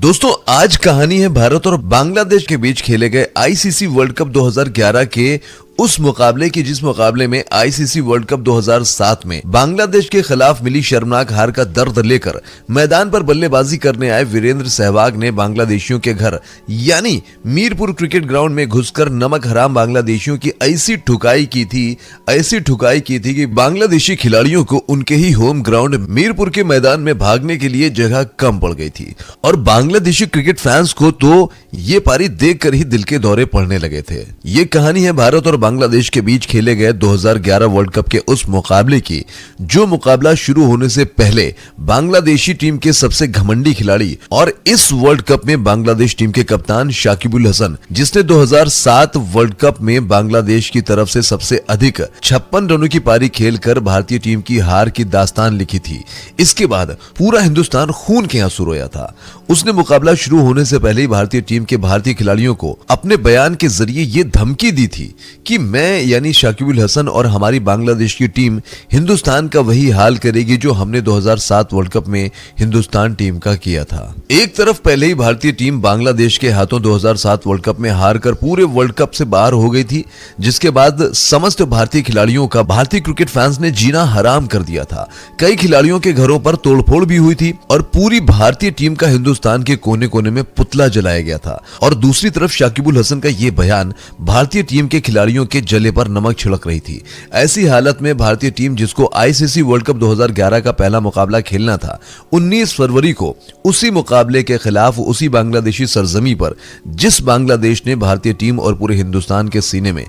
दोस्तों आज कहानी है भारत और बांग्लादेश के बीच खेले गए आईसीसी वर्ल्ड कप 2011 के उस मुकाबले की, जिस मुकाबले में आईसीसी वर्ल्ड कप 2007 में बांग्लादेश के खिलाफ मिली शर्मनाक हार का दर्द लेकर मैदान पर बल्लेबाजी करने आए वीरेंद्र सहवाग ने बांग्लादेशियों के घर यानी मीरपुर क्रिकेट ग्राउंड में घुसकर नमक हराम बांग्लादेशियों की ऐसी ठुकाई की थी कि बांग्लादेशी खिलाड़ियों को उनके ही होम ग्राउंड मीरपुर के मैदान में भागने के लिए जगह कम पड़ गई थी और बांग्लादेशी क्रिकेट फैंस को तो ये पारी देखकर ही दिल के दौरे पड़ने लगे थे। ये कहानी है भारत और बांग्लादेश के बीच खेले गए 2011 वर्ल्ड कप के उस मुकाबले की, जो मुकाबला शुरू होने से पहले बांग्लादेशी टीम के सबसे घमंडी खिलाड़ी और इस वर्ल्ड कप में बांग्लादेश टीम के कप्तान शाकिबुल हसन, जिसने 2007 वर्ल्ड कप में बांग्लादेश की तरफ से सबसे अधिक 56 रनों की पारी खेलकर भारतीय टीम की हार की दास्तान लिखी थी। इसके बाद पूरा हिंदुस्तान खून के आंसू रोया था। उसने मुकाबला शुरू होने से पहले ही भारतीय टीम के भारतीय खिलाड़ियों को अपने बयान के जरिए ये धमकी दी थी कि मैं यानी शाकिबुल हसन और हमारी बांग्लादेश की टीम हिंदुस्तान का वही हाल करेगी जो हमने 2007 वर्ल्ड कप में हिंदुस्तान टीम का किया था। एक तरफ पहले ही भारतीय टीम बांग्लादेश के हाथों 2007 वर्ल्ड कप में हारकर पूरे वर्ल्ड कप से बाहर हो गई थी, जिसके बाद समस्त भारतीय खिलाड़ियों का भारतीय क्रिकेट फैंस ने जीना हराम कर दिया था। कई खिलाड़ियों के घरों पर तोड़फोड़ भी हुई थी और पूरी भारतीय टीम का हिंदुस्तान के कोने कोने में पुतला जलाया गया था। और दूसरी तरफ शाकिबुल हसन का ये बयान भारतीय टीम के खिलाड़ियों के जले पर नमक छिड़क रही थी। ऐसी हालत में भारतीय टीम, जिसको आईसीसी वर्ल्ड कप 2011 का पहला मुकाबला खेलना था, 19 फरवरी को उसी मुकाबले के खिलाफ उसी बांग्लादेशी सरजमी पर, जिस बांग्लादेश ने भारतीय टीम और पूरे हिंदुस्तान के सीने में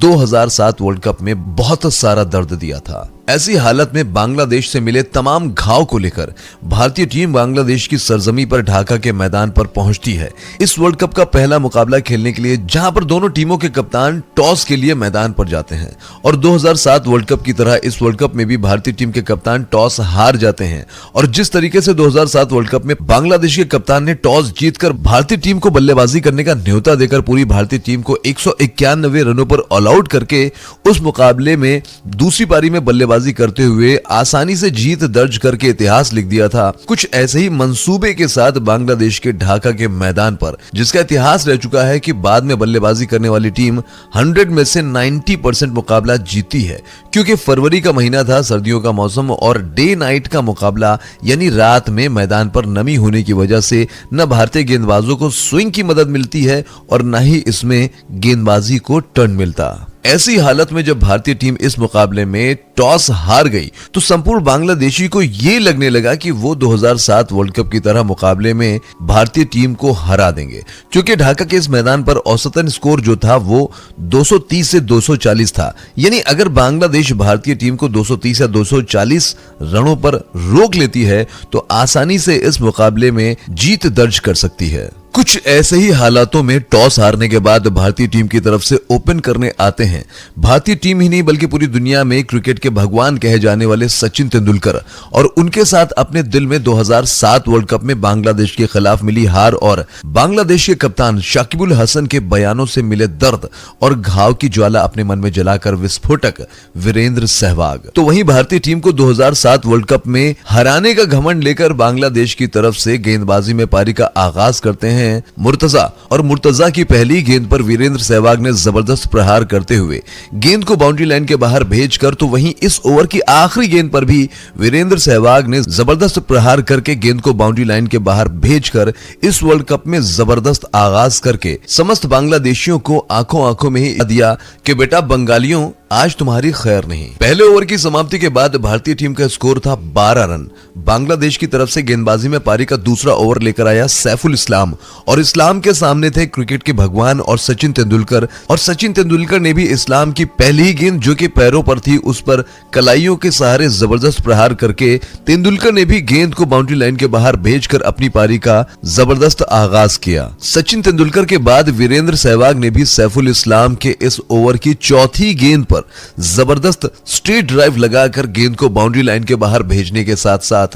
2007 वर्ल्ड कप में बहुत सारा दर्द दिया था। ऐसी हालत में बांग्लादेश से मिले तमाम घाव को लेकर भारतीय टीम बांग्लादेश की सरजमी पर ढाका के मैदान पर पहुंचती है इस वर्ल्ड कप का पहला मुकाबला खेलने के लिए, जहां पर दोनों टीमों के कप्तान टॉस के लिए मैदान पर जाते हैं। और 2007 वर्ल्ड कप की तरह इस वर्ल्ड कप में भी भारतीय टीम के कप्तान टॉस हार जाते हैं। और जिस तरीके से 2007 वर्ल्ड कप में बांग्लादेश के कप्तान ने टॉस जीतकर भारतीय टीम को बल्लेबाजी करने का न्योता देकर पूरी भारतीय टीम को 191 रनों पर ऑल आउट करके उस मुकाबले में दूसरी पारी में बल्लेबाजी करते हुए आसानी से जीत दर्ज करके इतिहास लिख दिया था, कुछ ऐसे ही मंसूबे के साथ बांग्लादेश के ढाका के मैदान पर, जिसका इतिहास रह चुका है कि बाद में बल्लेबाजी करने वाली टीम 100 में से 90% मुकाबला जीती है, क्योंकि फरवरी का महीना था, सर्दियों का मौसम और डे नाइट का मुकाबला, यानी रात में मैदान पर नमी होने की वजह से न भारतीय गेंदबाजों को स्विंग की मदद मिलती है और न ही इसमें गेंदबाजी को टर्न मिलता। ऐसी हालत में जब भारतीय टीम इस मुकाबले में टॉस हार गई तो संपूर्ण बांग्लादेशी को यह लगने लगा कि वो 2007 वर्ल्ड कप की तरह मुकाबले में भारतीय टीम को हरा देंगे, क्योंकि ढाका के इस मैदान पर औसतन स्कोर जो था वो 230 से 240 था। यानी अगर बांग्लादेश भारतीय टीम को 230 या 240 रनों पर रोक लेती है तो आसानी से इस मुकाबले में जीत दर्ज कर सकती है। कुछ ऐसे ही हालातों में टॉस हारने के बाद भारतीय टीम की तरफ से ओपन करने आते हैं भारतीय टीम ही नहीं बल्कि पूरी दुनिया में क्रिकेट के भगवान कहे जाने वाले सचिन तेंदुलकर, और उनके साथ अपने दिल में 2007 वर्ल्ड कप में बांग्लादेश के खिलाफ मिली हार और बांग्लादेश के कप्तान शाकिबुल हसन के बयानों से मिले दर्द और घाव की ज्वाला अपने मन में जलाकर विस्फोटक वीरेंद्र सहवाग। तो वहीं भारतीय टीम को 2007 वर्ल्ड कप में हराने का घमंड लेकर बांग्लादेश की तरफ से गेंदबाजी में पारी का आगाज करते हैं मुर्तजा, और मुर्तजा की पहली गेंद पर वीरेंद्र सहवाग ने जबरदस्त प्रहार करते हुए गेंद को बाउंड्री लाइन के बाहर भेजकर, तो वहीं इस ओवर की आखिरी गेंद पर भी वीरेंद्र सहवाग ने जबरदस्त प्रहार करके गेंद को बाउंड्री लाइन के बाहर भेजकर इस वर्ल्ड कप में जबरदस्त आगाज करके समस्त बांग्लादेशियों को आंखों में ही दिया कि बेटा बंगालियों आज तुम्हारी खैर नहीं। पहले ओवर की समाप्ति के बाद भारतीय टीम का स्कोर था 12 रन। बांग्लादेश की तरफ से गेंदबाजी में पारी का दूसरा ओवर लेकर आया सैफुल इस्लाम, और इस्लाम के सामने थे क्रिकेट के भगवान और सचिन तेंदुलकर, और सचिन तेंदुलकर ने भी इस्लाम की पहली ही गेंद जो कि पैरों पर थी उस पर कलाइयों के सहारे जबरदस्त प्रहार करके तेंदुलकर ने भी गेंद को बाउंड्री लाइन के बाहर भेजकर अपनी पारी का जबरदस्त आगाज किया। सचिन तेंदुलकर के बाद वीरेंद्र सहवाग ने भी सैफुल इस्लाम के इस ओवर की चौथी गेंद पर जबरदस्त स्ट्रेट ड्राइव लगाकर गेंद को बाउंड्री लाइन के बाहर भेजने के साथ साथ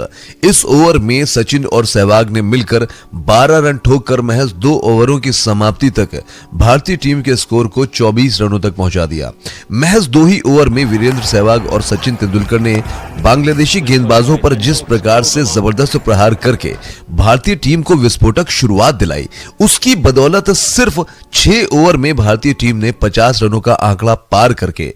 इस ओवर में सचिन और सहवाग ने मिलकर 12 रन ठोक कर महज 2 ओवरों की समाप्ति तक भारतीय टीम के स्कोर को 24 रनों तक पहुंचा दिया। महज 2 ही ओवर में वीरेंद्र सहवाग और सचिन तेंदुलकर ने बांग्लादेशी गेंदबाजों पर जिस प्रकार से जबरदस्त प्रहार करके भारतीय टीम को विस्फोटक शुरुआत दिलाई, उसकी बदौलत सिर्फ 6 ओवर में भारतीय टीम ने 50 रनों का आंकड़ा पार करके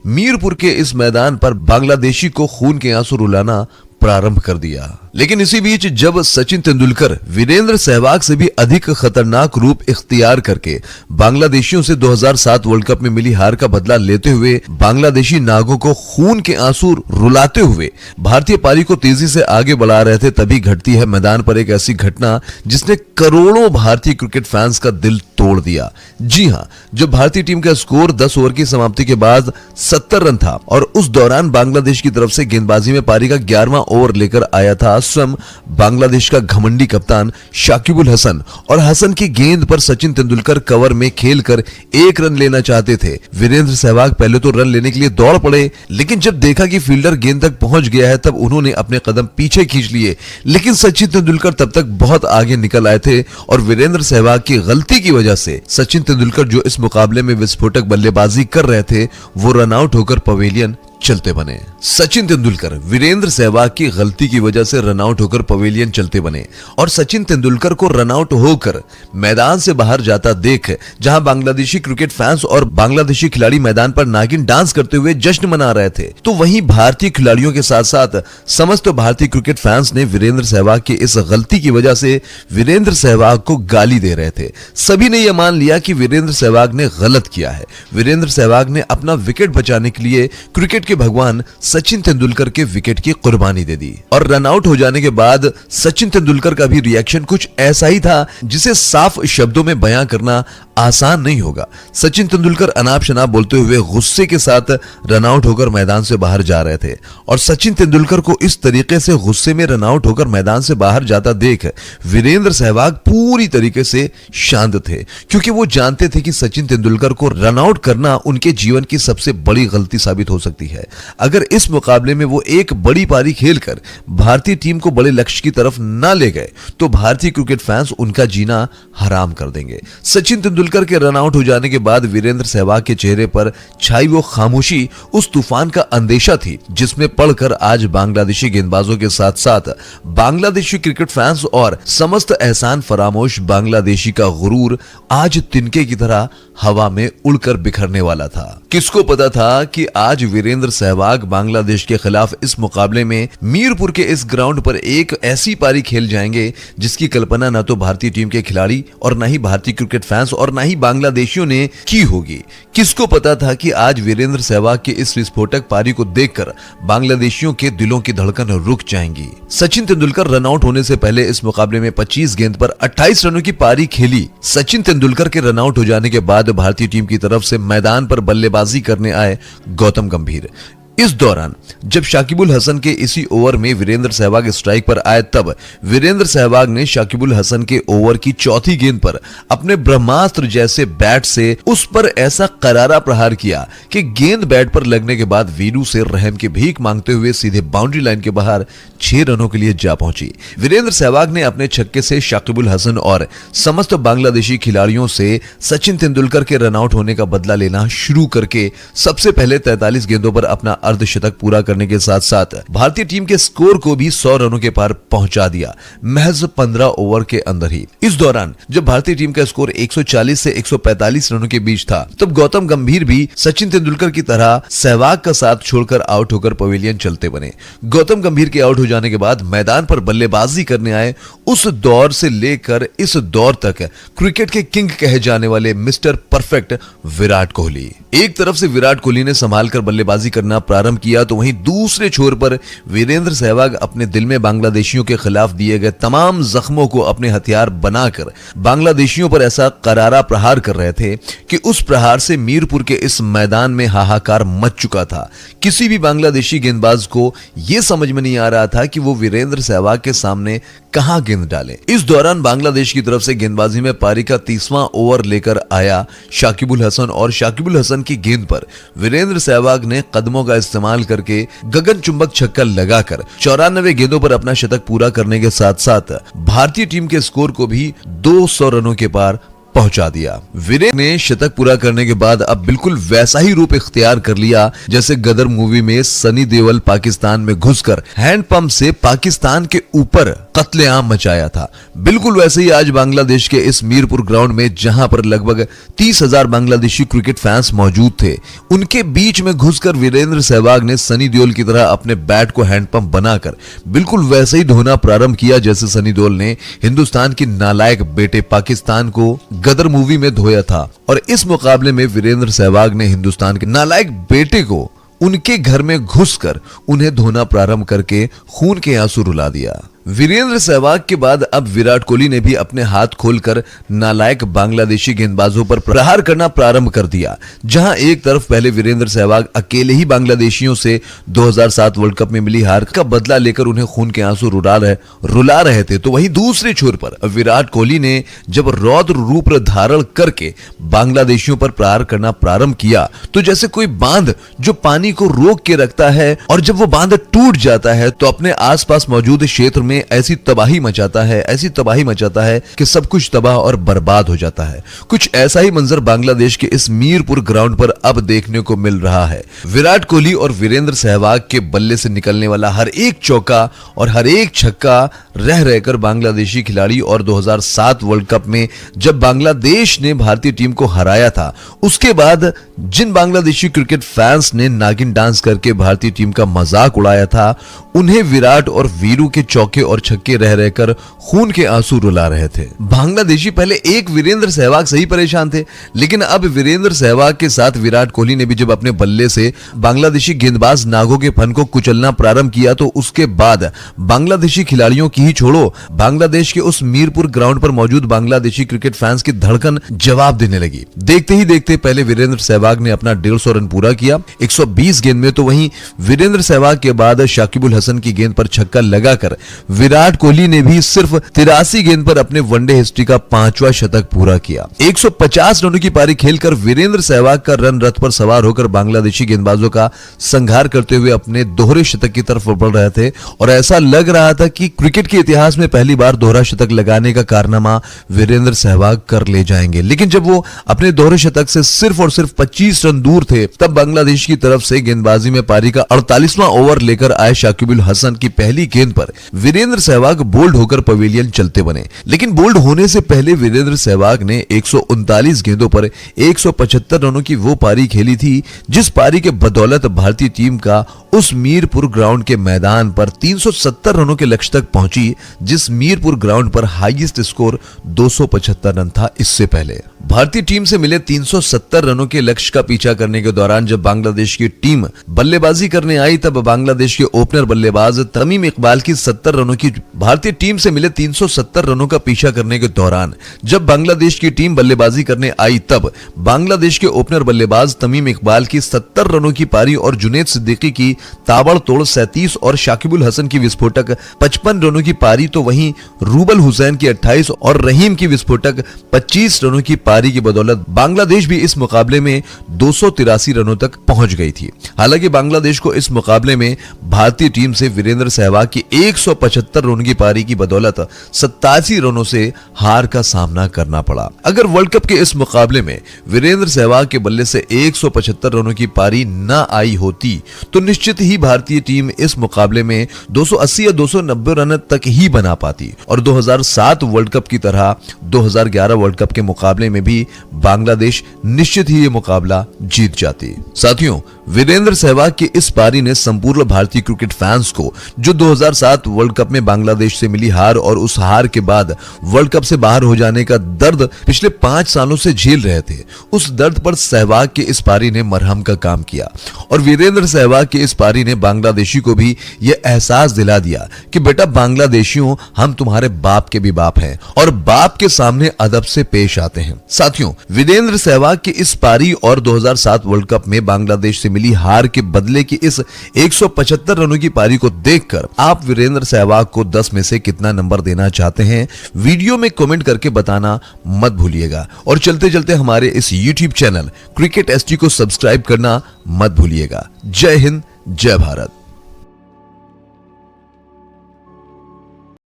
मीरपुर के इस मैदान पर बांग्लादेशी को खून के आंसू रुलाना प्रारंभ कर दिया। लेकिन इसी बीच जब सचिन तेंदुलकर वीरेंद्र सहवाग से भी अधिक खतरनाक रूप इख्तियार करके बांग्लादेशियों से 2007 वर्ल्ड कप में मिली हार का बदला लेते हुए बांग्लादेशी नागों को खून के आंसू रुलाते हुए भारतीय पारी को तेजी से आगे बढ़ा रहे थे, तभी घटती है मैदान पर एक ऐसी घटना जिसने करोड़ों भारतीय क्रिकेट फैंस का दिल तोड़ दिया। जी हां, जब भारतीय टीम का स्कोर 10 ओवर की समाप्ति के बाद 70 रन था और उस दौरान बांग्लादेश की तरफ से गेंदबाजी में पारी का 11वां ओवर लेकर आया था स्वयं बांग्लादेश का घमंडी कप्तान शाकिबुल हसन, और हसन की गेंद पर सचिन तेंदुलकर कवर में खेलकर 1 रन लेना चाहते थे। वीरेंद्र सहवाग पहले तो रन लेने के लिए दौड़ पड़े, लेकिन जब देखा कि फील्डर गेंद तक पहुंच गया है तब उन्होंने अपने कदम पीछे खींच लिए। लेकिन सचिन तेंदुलकर तब तक बहुत आगे निकल आए थे और वीरेंद्र सहवाग की गलती की वजह से सचिन तेंदुलकर जो इस मुकाबले में विस्फोटक बल्लेबाजी कर रहे थे वो रन आउट होकर पवेलियन चलते बने। सचिन तेंदुलकर वीरेंद्र सहवाग की गलती की वजह से रन आउट होकर पवेलियन चलते बने और सचिन तेंदुलकर को रन आउट होकर मैदान से बाहर जाता देख जहां बांग्लादेशी क्रिकेट फैंस और बांग्लादेशी खिलाड़ी मैदान पर नागिन डांस करते हुए जश्न मना रहे थे, तो वहीं भारतीय खिलाड़ियों के साथ साथ समस्त भारतीय क्रिकेट फैंस ने वीरेंद्र सहवाग की इस गलती की वजह से वीरेंद्र सहवाग को गाली दे रहे थे। सभी ने यह मान लिया कि वीरेंद्र सहवाग ने गलत किया है। वीरेंद्र सहवाग ने अपना विकेट बचाने के लिए क्रिकेट भगवान सचिन तेंदुलकर के विकेट की कुर्बानी दे दी और रन आउट हो जाने के बाद सचिन तेंदुलकर का भी रिएक्शन कुछ ऐसा ही था जिसे साफ शब्दों में बयां करना आसान नहीं होगा। सचिन तेंदुलकर अनाप शनाप बोलते हुए गुस्से के साथ रन आउट होकर मैदान से बाहर जा रहे थे और सचिन तेंदुलकर को इस तरीके से गुस्से में रन आउट होकर मैदान से बाहर जाता देख वीरेंद्र सहवाग पूरी तरीके से शांत थे, क्योंकि वो जानते थे कि सचिन तेंदुलकर को रन आउट करना उनके जीवन की सबसे बड़ी गलती साबित हो सकती है। अगर इस मुकाबले में वो एक बड़ी पारी खेलकर भारतीय टीम को बड़े लक्ष्य की तरफ ना ले गए तो भारतीय क्रिकेट फैंस उनका जीना हराम कर देंगे। सचिन तेंदुलकर के रन आउट हो जाने के बाद वीरेंद्र सहवाग के चेहरे पर छाई वो खामोशी उस तूफान का अंदेशा थी जिसमें पढ़कर आज बांग्लादेशी गेंदबाजों के साथ साथ बांग्लादेशी क्रिकेट फैंस और समस्त एहसान फरामोश बांग्लादेशी का गुरूर आज तिनके की तरह हवा में उड़कर बिखरने वाला था। किसको पता था कि आज वीरेंद्र सहवाग बांग्लादेश के खिलाफ इस मुकाबले में मीरपुर के इस ग्राउंड पर एक ऐसी पारी खेल जाएंगे जिसकी कल्पना न तो भारतीय टीम के खिलाड़ी और न ही भारतीय क्रिकेट फैंस और न ही बांग्लादेशियों ने की होगी। किसको पता था कि आज वीरेंद्र सहवाग की इस विस्फोटक पारी को देखकर बांग्लादेशियों के दिलों की धड़कन रुक जाएंगी। सचिन तेंदुलकर रन आउट होने से पहले इस मुकाबले में 25 गेंद पर 28 रनों की पारी खेली। सचिन तेंदुलकर के रन आउट हो जाने के बाद भारतीय टीम की तरफ से मैदान पर बल्लेबाजी करने आए गौतम गंभीर। इस दौरान जब शाकिबुल हसन के इसी ओवर में वीरेंद्र सहवाग स्ट्राइक पर आए तब वीरेंद्र सहवाग ने शाकिबुल हसन के ओवर की चौथी गेंद पर अपने ब्रह्मास्त्र जैसे बैट से उस पर ऐसा करारा प्रहार किया कि गेंद बैट पर लगने के बाद वीरू से रहम की भीख मांगते हुए सीधे बाउंड्री लाइन के बाहर 6 रनों के लिए जा पहुंची। वीरेंद्र सहवाग ने अपने छक्के से शाकिबुल हसन और समस्त बांग्लादेशी खिलाड़ियों से सचिन तेंदुलकर के रन आउट होने का बदला लेना शुरू करके सबसे पहले 43 गेंदों पर अपना अर्धशतक पूरा करने के साथ साथ भारतीय टीम के स्कोर को भी 100 रनों के पार पहुंचा दिया महज 15 ओवर के अंदर ही। इस दौरान जब भारतीय टीम का स्कोर 140 से 145 रनों के बीच था तब गौतम गंभीर भी सचिन तेंदुलकर की तरह सहवाग का साथ छोड़कर आउट होकर पवेलियन चलते बने। गौतम गंभीर के आउट हो जाने के बाद मैदान पर बल्लेबाजी करने आए उस दौर से लेकर इस दौर तक क्रिकेट के किंग कहे जाने वाले मिस्टर परफेक्ट विराट कोहली। एक तरफ से विराट कोहली ने संभालकर बल्लेबाजी करना प्रारंभ किया तो वहीं दूसरे छोर पर वीरेंद्र सहवाग अपने दिल में बांग्लादेशियों के खिलाफ दिए गए तमाम जख्मों को अपने हथियार बनाकर बांग्लादेशियों पर ऐसा करारा प्रहार कर रहे थे कि उस प्रहार से मीरपुर के इस मैदान में हाहाकार मच चुका था। किसी भी बांग्लादेशी गेंदबाज को यह समझ में नहीं आ रहा था कि वो वीरेंद्र सहवाग के सामने कहां गेंद डाले। इस दौरान बांग्लादेश की तरफ से गेंदबाजी में पारी का 30वां ओवर लेकर आया शाकिबुल हसन और शाकिबुल हसन की गेंद पर वीरेंद्र सहवाग ने कदमों का इस्तेमाल करके गगन चुंबक छक्का लगाकर 94 गेंदों पर अपना शतक पूरा करने के साथ साथ भारतीय टीम के स्कोर को भी 200 रनों के पार पहुंचा दिया। वीरेंद्र ने शतक पूरा करने के बाद अब बिल्कुल वैसा ही रूप इख्तियार कर लिया जैसे गदर मूवी में सनी देओल पाकिस्तान में घुसकर हैंडपंप से पाकिस्तान के ऊपर कत्लेआम मचाया था। बिल्कुल वैसे ही आज बांग्लादेश के इस मीरपुर ग्राउंड में जहां पर लगभग 30,000 बांग्लादेशी क्रिकेट फैंस मौजूद थे, उनके बीच में घुसकर वीरेंद्र सहवाग ने सनी देओल की तरह अपने बैट को हैंडपंप बनाकर बिल्कुल वैसे ही धोना प्रारंभ किया जैसे सनी देओल ने हिंदुस्तान की नालायक बेटे पाकिस्तान को गदर मूवी में धोया था। और इस मुकाबले में वीरेंद्र सहवाग ने हिंदुस्तान के नालायक बेटे को उनके घर में घुसकर उन्हें धोना प्रारंभ करके खून के आंसू रुला दिया। वीरेंद्र सहवाग के बाद अब विराट कोहली ने भी अपने हाथ खोलकर नालायक बांग्लादेशी गेंदबाजों पर प्रहार करना प्रारंभ कर दिया। जहां एक तरफ पहले वीरेंद्र सहवाग अकेले ही बांग्लादेशियों से 2007 वर्ल्ड कप में मिली हार का बदला लेकर उन्हें खून के आंसू रुला रहे थे, तो वहीं दूसरे छोर पर विराट कोहली ने जब रौद्र रूप धारण करके बांग्लादेशियों पर प्रहार करना प्रारंभ किया तो जैसे कोई बांध जो पानी को रोक के रखता है और जब वो बांध टूट जाता है तो अपने आसपास मौजूद क्षेत्र में ऐसी तबाही मचाता है कि सब कुछ तबाह और बर्बाद हो जाता है। कुछ ऐसा ही मंजर बांग्लादेश के इस मीरपुर ग्राउंड पर अब देखने को मिल रहा है। विराट कोहली और वीरेंद्र सहवाग के बल्ले से निकलने वाला हर एक चौका और हर एक छक्का रह रहकर बांग्लादेशी खिलाड़ी और 2007 वर्ल्ड कप में जब बांग्लादेश ने भारतीय टीम को हराया था, उसके बाद जिन बांग्लादेशी क्रिकेट फैंस ने नागिन डांस करके भारतीय टीम का मजाक उड़ाया था, उन्हें विराट और वीरू के चौके और छक्के रह रहकर खून के आंसू रुला रहे थे। बांग्लादेशी पहले एक वीरेंद्र सहवाग से ही परेशान थे, लेकिन अब वीरेंद्र सहवाग के साथ विराट कोहली ने भी जब अपने बल्ले से बांग्लादेशी गेंदबाज नागों के फन को कुचलना प्रारंभ किया तो उसके बाद बांग्लादेशी खिलाड़ियों की ही छोड़ो, बांग्लादेश के उस मीरपुर ग्राउंड पर मौजूद बांग्लादेशी क्रिकेट फैंस की धड़कन जवाब देने लगी। देखते ही देखते पहले वीरेंद्र सहवाग ने अपना 150 रन पूरा किया 120 गेंद में, तो वहीं वीरेंद्र सहवाग के बाद शाकिबुल हसन की गेंद पर छक्का लगाकर विराट कोहली ने भी सिर्फ 83 गेंद पर अपने वनडे हिस्ट्री का 5वां शतक पूरा किया। 150 रनों की पारी खेलकर वीरेंद्र सहवाग का रन रथ पर सवार होकर बांग्लादेशी गेंदबाजों का संहार करते हुए अपने दोहरे शतक की तरफ बढ़ रहे थे और ऐसा लग रहा था कि क्रिकेट के इतिहास में पहली बार दोहरा शतक लगाने का कारनामा वीरेंद्र सहवाग कर ले जाएंगे। लेकिन जब वो अपने दोहरे शतक से सिर्फ और सिर्फ 25 रन दूर थे, तब बांग्लादेश की तरफ से गेंदबाजी में पारी का 48वां ओवर लेकर आए शाकिबुल हसन की पहली गेंद पर वीरेंद्र सहवाग बोल्ड होकर पवेलियन चलते बने। लेकिन बोल्ड होने से पहले वीरेंद्र सहवाग ने 139 गेंदों पर 175 रनों की वो पारी खेली थी जिस पारी के बदौलत भारतीय टीम का उस मीरपुर ग्राउंड के मैदान पर 370 रनों के लक्ष्य तक पहुंची, जिस मीरपुर ग्राउंड पर हाईएस्ट स्कोर 275 रन था। इससे पहले भारतीय टीम से मिले 370 रनों के लक्ष्य का पीछा करने के दौरान जब बांग्लादेश की टीम बल्लेबाजी करने आई, तब बांग्लादेश के ओपनर बल्लेबाज तमीम इकबाल की 70 रनों की भारतीय टीम से मिले 370 रनों का पीछा करने के दौरान जब बांग्लादेश की टीम बल्लेबाजी करने आई, तब बांग्लादेश के ओपनर बल्लेबाज तमीम इकबाल की 70 रनों की पारी और जुनैद सिद्दीकी की ताबड़तोड़ 37 और शाकिबुल हसन की विस्फोटक 55 रनों की पारी, तो वहीं रूबल हुसैन की 28 और रहीम की विस्फोटक 25 रनों की पारी की बदौलत बांग्लादेश भी इस मुकाबले में 283 रनों तक पहुंच गई थी। हालांकि बांग्लादेश को इस मुकाबले में भारतीय टीम से वीरेंद्र सहवाग की 175 रनों की पारी की बदौलत 87 रनों से हार का सामना करना पड़ा। अगर वर्ल्ड कप के इस मुकाबले में वीरेंद्र सहवाग के बल्ले से 175 रनों की पारी न आई होती तो निश्चित ही भारतीय टीम इस मुकाबले में 280 या 290 रन तक ही बना पाती और 2007 वर्ल्ड कप की तरह 2011 वर्ल्ड कप के मुकाबले में भी बांग्लादेश निश्चित ही ये मुकाबला जीत जाती। साथियों, वीरेंद्र सहवाग की इस पारी ने संपूर्ण भारतीय क्रिकेट फैंस को जो 2007 वर्ल्ड कप में बांग्लादेश से मिली हार और उस हार के बाद वर्ल्ड कप से बाहर हो जाने का दर्द पिछले 5 सालों से झेल रहे थे, उस दर्द पर सहवाग की इस पारी ने मरहम का काम किया और वीरेंद्र सहवाग की इस पारी ने बांग्लादेशी को भी यह एहसास दिला दिया कि बेटा बांग्लादेशियों, हम तुम्हारे बाप के भी बाप हैं और बाप के सामने अदब से पेश आते हैं। साथियों, वीरेंद्र सहवाग की इस पारी और 2007 वर्ल्ड कप में बांग्लादेश से मिली हार के बदले की इस 175 रनों की पारी को देखकर आप वीरेंद्र सहवाग को 10 में से कितना नंबर देना चाहते हैं, वीडियो में कमेंट करके बताना मत भूलिएगा और चलते चलते हमारे इस YouTube चैनल क्रिकेट एसटी को सब्सक्राइब करना मत भूलिएगा। जय हिंद, जय भारत।